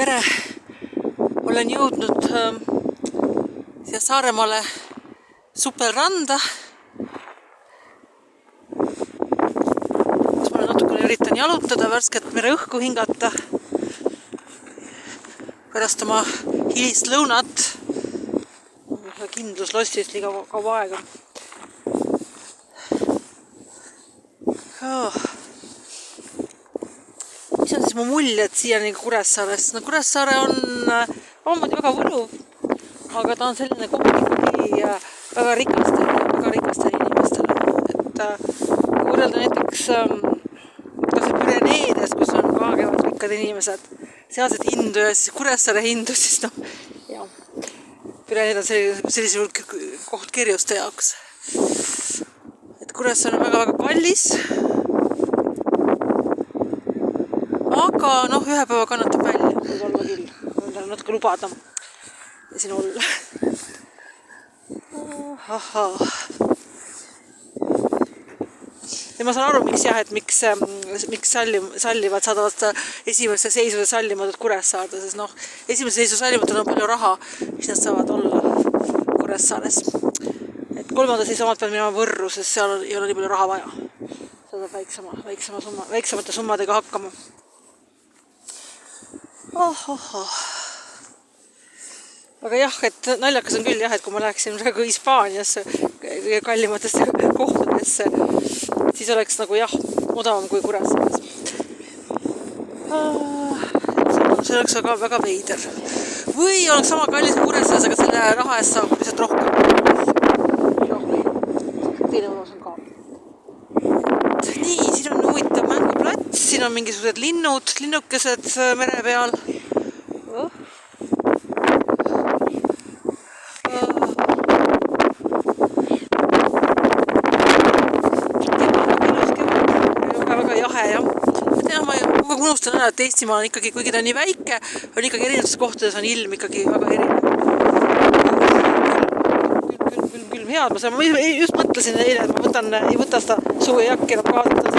tere! Olen jõudnud siia Saaremaale Supelranda, kus ma natukene üritan jalutada, värsket mereõhku hingata pärast oma hilist lõunat. Kindlus lossis liiga kaua aega. Mis on siis mu muljed siiani Kuressaares? No Kuressaare on muidu väga võluv, aga ta on selline koht ikkagi väga rikastel inimestel. Kui võrrelda näiteks kas Püreneedes, kus on ka käivad rikkad inimesed, sealset hindu ja siis Kuressaare hindu, siis Püreneed on sellisel koht kirjuste jaoks. Et Kuressaare on väga kallis. Aga ühe päeva kannatab välja, võib olla küll. Võin natuke lubada ja siin olla. Ja ma saan aru, miks sallivad saadavad esimesse seisu sallimatud Kuressaarde, sest esimesse seisu sallimatud on palju raha, mis nad saavad olla Kuressaares. Et kolmanda seisu omad peavad minema Võrru, sest seal ei ole nii palju raha vaja. Saadab väiksemate summadega hakkama. Aga jah, et naljakas on küll, et kui ma läheksin praegu Hispaaniasse kõige kallimatesse kohtadesse, siis oleks odavam kui Kuressaares. See oleks väga veider. Või oleks sama kallis kui Kuressaares, aga selle raha eest saab lihtsalt rohkem. Teine võimalus on ka. Nii, siin on huvitav mänguplats, siin on mingisugused linnukesed mere peal. Väga jahe, jah. Ma unustan ära, et Eestimaa on ikkagi, kuigi ta on nii väike, on ikkagi erinevates kohtades on ilm ikkagi väga erinev. Külm head, ma just mõtlesin eile, et ma ei võta seda suvejakki enam kaasa,